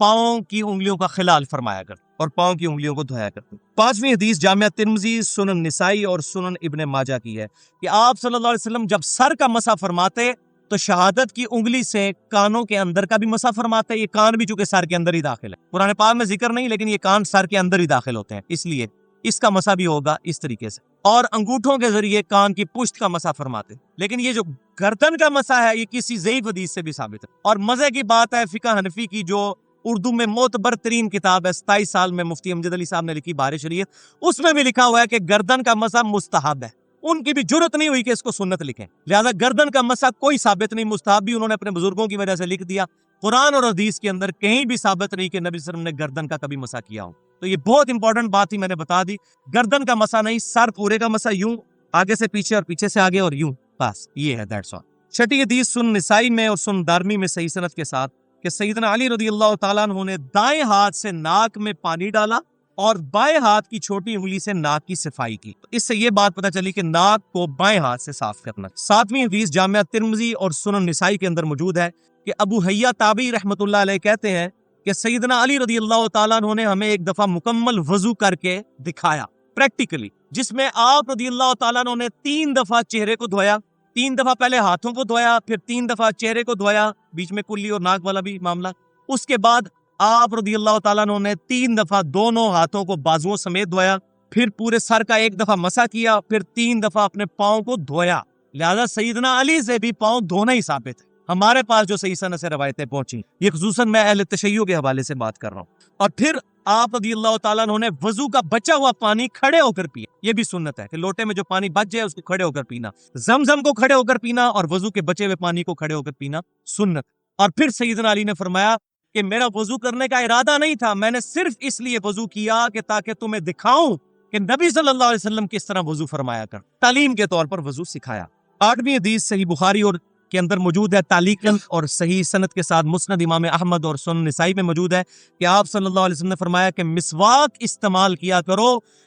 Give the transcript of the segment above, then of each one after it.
پاؤں کی انگلیوں کا خلال فرمایا کرتے اور پاؤں کی انگلیوں کو دھویا کرتے۔ پانچویں حدیث جامعہ ترمذی، سنن نسائی اور سنن ابن ماجہ کی ہے کہ آپ صلی اللہ علیہ وسلم جب سر کا مسح فرماتے تو شہادت کی انگلی سے کانوں کے اندر کا بھی مسح فرماتے۔ یہ کان بھی چونکہ سر کے اندر ہی داخل ہے، قرآن پاک میں ذکر نہیں، لیکن یہ کان سر کے اندر ہی داخل ہوتے ہیں، اس لیے اس کا مسح بھی ہوگا اس طریقے سے۔ اور انگوٹھوں کے ذریعے کان کی پشت کا مسح فرماتے۔ لیکن یہ جو گردن کا مسح ہے یہ کسی ضعیف حدیث سے بھی ثابت ہے۔ اور مزے کی بات ہے فقہ حنفی کی جو اردو میں معتبر ترین کتاب ہے، 27 سال میں مفتی امجد علی صاحب نے لکھی بار شریعت، اس میں بھی لکھا ہوا ہے کہ گردن کا مسح مستحب ہے۔ ان کی بھی جرت نہیں ہوئی کہ اس کو سنت لکھیں، لہذا گردن کا مسح کوئی ثابت نہیں، مستحب بھی انہوں نے اپنے بزرگوں کی وجہ سے لکھ دیا۔ قرآن اور حدیث کے اندر کہیں بھی ثابت نہیں کہ نبی صلی اللہ علیہ وسلم نے گردن کا کبھی مسح کیا ہو۔ تو یہ بہت امپورٹنٹ بات ہی میں نے بتا دی، گردن کا مسح نہیں، سر پورے کا مسح، یوں آگے سے پیچھے اور پیچھے سے آگے اور یوں، بس یہ ہے، دیٹس آل۔ چھٹی حدیث سنن نسائی میں اور سنن دارمی میں صحیح سند کے ساتھ کہ سیدنا علی رضی اللہ تعالیٰ عنہ نے دائیں ہاتھ سے ناک میں پانی ڈالا اور بائیں ہاتھ کی چھوٹی انگلی سے ناک کی صفائی کی۔ اس سے یہ بات پتہ چلی کہ ناک کو بائیں ہاتھ سے صاف کرنا۔ ساتویں حدیث جامعہ ترمذی اور سنن نسائی کے اندر موجود ہے کہ ابو حیہ تابعی رحمۃ اللہ علیہ کہتے ہیں کہ سیدنا علی رضی اللہ تعالیٰ عنہ نے ہمیں ایک دفعہ مکمل وضو کر کے دکھایا پریکٹیکلی، جس میں آپ رضی اللہ تعالیٰ عنہ نے 3 دفعہ چہرے کو دھویا، 3 دفعہ پہلے ہاتھوں کو دھویا، پھر 3 دفعہ چہرے کو دھویا، بیچ میں کلی اور ناک والا بھی معاملہ۔ اس کے بعد آپ رضی اللہ تعالیٰ عنہ نے 3 دفعہ دونوں ہاتھوں کو بازوؤں سمیت دھویا، پھر پورے سر کا 1 دفعہ مسح کیا، پھر 3 دفعہ اپنے پاؤں کو دھویا۔ لہذا سیدنا علی سے بھی پاؤں دھونا ہی ثابت ہے۔ ہمارے پاس جو صحیح سند سے روایتیں پہنچی، یہ خصوصاً میں اہل تشیع کے حوالے سے بات کر رہا ہوں۔ اور پھر آپ رضی اللہ تعالیٰ عنہ نے وضو کا بچا ہوا پانی کھڑے ہو کر پیا۔ یہ بھی سنت ہے کہ لوٹے میں جو پانی بچ جائے اس کو کھڑے ہو کر پینا، زمزم کو کھڑے ہو کر پینا اور وضو کے بچے ہوئے پانی کو کھڑے ہو کر پینا سنت۔ اور پھر سیدنا علی نے فرمایا کہ میرا وضو کرنے کا ارادہ نہیں تھا، میں نے صرف اس لیے وضو کیا کہ تاکہ تمہیں دکھاؤں کہ نبی صلی اللہ علیہ وسلم کس طرح وضو فرمایا کر، تعلیم کے طور پر وضو سکھایا۔ 8ویں حدیث صحیح بخاری اور کے اندر موجود ہے تعلیقاً اور صحیح سند کے ساتھ، مسند امام احمد اور سنن نسائی میں موجود ہے کہ آپ صلی اللہ علیہ وسلم نے فرمایا کہ مسواک استعمال کیا کرو،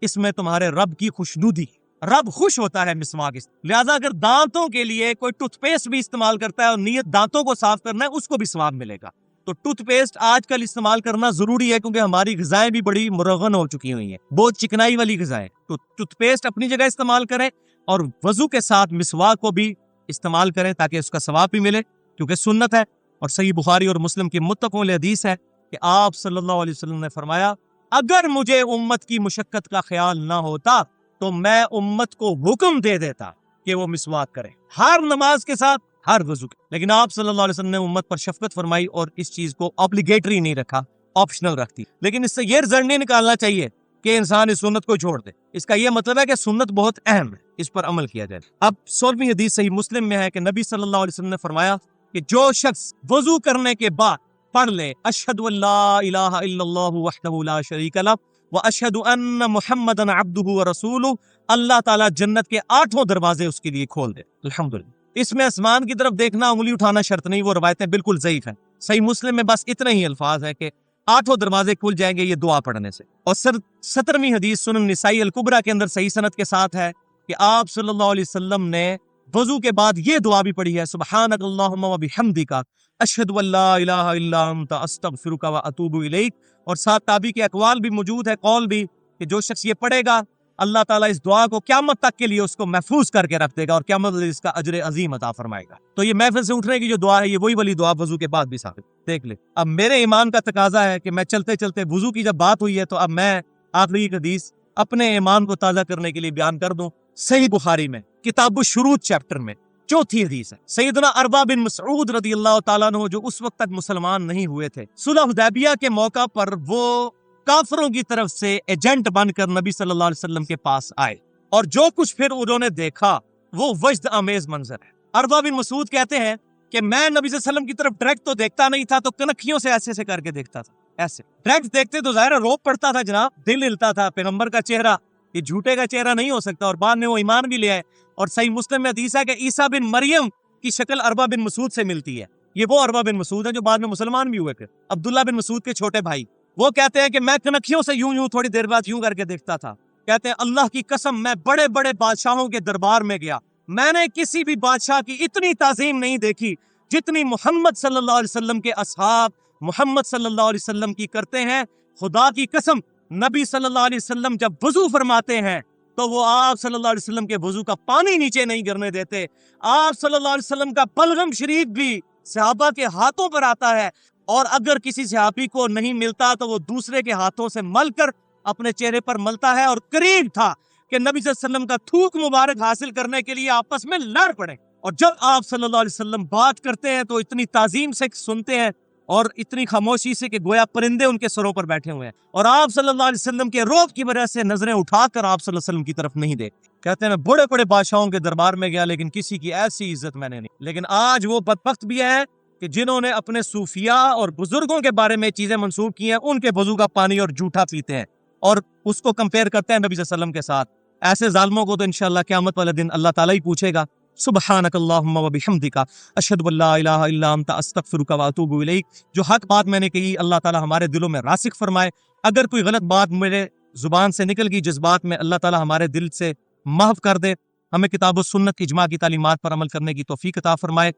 اس میں تمہارے رب کی خوشنودی، رب خوش ہوتا ہے مسواک۔ لہذا اگر دانتوں کے لیے کوئی ٹوتھ پیسٹ بھی استعمال کرتا ہے اور نیت دانتوں کو صاف کرنا ہے، اس کو بھی ثواب ملے گا۔ تو ٹوتھ پیسٹ آج کل استعمال کرنا ضروری ہے کیونکہ ہماری غذائیں بھی بڑی مرغن ہو چکی ہوئی ہیں، بہت چکنائی والی غذائیں۔ تو ٹوتھ پیسٹ اپنی جگہ استعمال کریں اور وضو کے ساتھ مسواک کو بھی استعمال کریں تاکہ اس کا ثواب بھی ملے، کیونکہ سنت ہے۔ اور صحیح بخاری اور مسلم کی متفق علیہ حدیث ہے کہ آپ صلی اللہ علیہ وسلم نے فرمایا اگر مجھے امت کی مشقت کا خیال نہ ہوتا تو میں امت کو حکم دے دیتا کہ وہ مسواک کرے ہر نماز کے ساتھ، ہر وضو کے۔ لیکن آپ صلی اللہ علیہ وسلم نے امت پر شفقت فرمائی اور اس چیز کو obligatory نہیں رکھا، آپشنل رکھتی۔ لیکن اس سے یہ رزلٹ نہیں نکالنا چاہیے کہ انسان اس سنت کو چھوڑ دے، اس کا یہ مطلب ہے کہ سنت بہت اہم ہے، اس پر عمل کیا جائے۔ اب 16ویں حدیث صحیح مسلم میں ہے کہ نبی صلی اللہ علیہ وسلم نے فرمایا کہ جو شخص وضو کرنے کے بعد پڑھ لے اشہد ان لا الہ الا اللہ وحدہ لا شریک لہ واشہد ان محمدا عبدہ ورسولہ، اللہ تعالیٰ جنت کے 8 دروازے اس کے لیے کھول دے۔ الحمدللہ۔ اس میں آسمان کی طرف دیکھنا، انگلی اٹھانا شرط نہیں، وہ روایتیں بالکل ضعیف ہیں۔ صحیح مسلم میں بس اتنے ہی الفاظ ہے کہ 8 دروازے کھل جائیں گے یہ دعا پڑھنے سے۔ اور 17ویں حدیث سنن نسائی الکبریٰ کے اندر صحیح سند کے ساتھ ہے کہ آپ صلی اللہ علیہ وسلم نے وضو کے بعد یہ دعا بھی پڑھی ہے، سبحانک اللہم و بحمدک اشہد ان لا الہ الا انت استغفرک و اتوب الیک۔ اور ساتھ تابعی کے اقوال بھی موجود ہے، قول بھی، کہ جو شخص یہ پڑھے گا اللہ تعالیٰ اس دعا کو قیامت تک کے لیے اس کو محفوظ کر کے رکھ دے گا اور قیامت اس کا اجر عظیم عطا فرمائے گا۔ تو یہ محفل سے اٹھنے کی جو دعا ہے یہ وہی والی دعا وضو کے بعد بھی ثابت، دیکھ لے۔ اب میرے ایمان کا تقاضا ہے کہ میں چلتے چلتے وضو کی جب بات ہوئی ہے تو اب میں آخری حدیث اپنے ایمان کو تازہ کرنے کے لیے بیان کر دوں۔ صحیح بخاری میں کتاب الشروط چیپٹر میں 4تھی حدیث ہے، سیدنا اربا بن مسعود رضی اللہ تعالیٰ عنہ جو اس وقت تک مسلمان نہیں ہوئے تھے، صلح حدیبیہ کے موقع پر وہ کافروں کی طرف سے ایجنٹ بن کر نبی صلی اللہ علیہ وسلم کے پاس آئے، اور جو کچھ پھر انہوں نے دیکھا وہ وجد آمیز منظر ہے۔ اربا بن مسعود کہتے ہیں کہ میں نبی صلی اللہ علیہ وسلم کی طرف ڈائریکٹ تو دیکھتا نہیں تھا، تو کنکھیوں سے ایسے کر کے دیکھتا تھا، ایسے ڈائریکٹ دیکھتے تو ظاہر روب پڑتا تھا جناب، دل ہلتا تھا، پیغمبر کا چہرہ یہ جھوٹے کا چہرہ نہیں ہو سکتا، اور بعد میں وہ ایمان بھی لے آئے۔ اور صحیح مسلم میں حدیث ہے کہ عیسیٰ بن مریم کی شکل اربا بن مسعود سے ملتی ہے، یہ وہ اربا بن مسعود ہیں جو بعد میں مسلمان بھی ہوئے تھے، عبداللہ بن مسعود کے چھوٹے بھائی۔ وہ کہتے ہیں کہ میں کنکھیوں سے یوں تھوڑی دیر بعد یوں کر کے دیکھتا تھا، کہتے ہیں اللہ کی قسم میں بڑے بڑے بادشاہوں کے دربار میں گیا، میں نے کسی بھی بادشاہ کی اتنی تعظیم نہیں دیکھی جتنی محمد صلی اللہ علیہ وسلم کے اصحاب محمد صلی اللہ علیہ وسلم کی کرتے ہیں۔ خدا کی قسم نبی صلی اللہ علیہ وسلم جب وضو فرماتے ہیں تو وہ آپ صلی اللہ علیہ وسلم کے وضو کا پانی نیچے نہیں گرنے دیتے۔ آپ صلی اللہ علیہ وسلم کا بلغم شریف بھی صحابہ کے ہاتھوں پر آتا ہے، اور اگر کسی صحابی کو نہیں ملتا تو وہ دوسرے کے ہاتھوں سے مل کر اپنے چہرے پر ملتا ہے، اور قریب تھا کہ نبی صلی اللہ علیہ وسلم کا تھوک مبارک حاصل کرنے کے لیے آپس میں لڑ پڑے۔ اور جب آپ صلی اللہ علیہ وسلم بات کرتے ہیں تو اتنی تعظیم سے سنتے ہیں اور اتنی خاموشی سے کہ گویا پرندے ان کے سروں پر بیٹھے ہوئے ہیں، اور آپ صلی اللہ علیہ وسلم کے روب کی وجہ سے نظریں اٹھا کر آپ صلی اللہ علیہ وسلم کی طرف نہیں دیکھتے۔ کہتے ہیں میں بڑے بڑے بادشاہوں کے دربار میں گیا لیکن کسی کی ایسی عزت میں نے نہیں۔ لیکن آج وہ بدبخت بھی ہے کہ جنہوں نے اپنے صوفیاء اور بزرگوں کے بارے میں چیزیں منسوب کی ہیں، ان کے وضو کا پانی اور جھوٹا پیتے ہیں اور اس کو کمپیئر کرتے ہیں نبی صلی اللہ علیہ وسلم کے ساتھ۔ ایسے ظالموں کو تو انشاءاللہ قیامت والے دن اللہ تعالیٰ ہی پوچھے گا۔ سبحانک اللہم و بحمدک اشہد ان لا الہ الا انت استغفرک و اتوب الیک۔ جو حق بات میں نے کہی اللہ تعالیٰ ہمارے دلوں میں راسخ فرمائے، اگر کوئی غلط بات میرے زبان سے نکل گئی جس بات میں اللہ تعالیٰ ہمارے دل سے محو کر دے، ہمیں کتاب و سنت کی اجماع کی تعلیمات پر عمل کرنے کی توفیق عطا فرمائے۔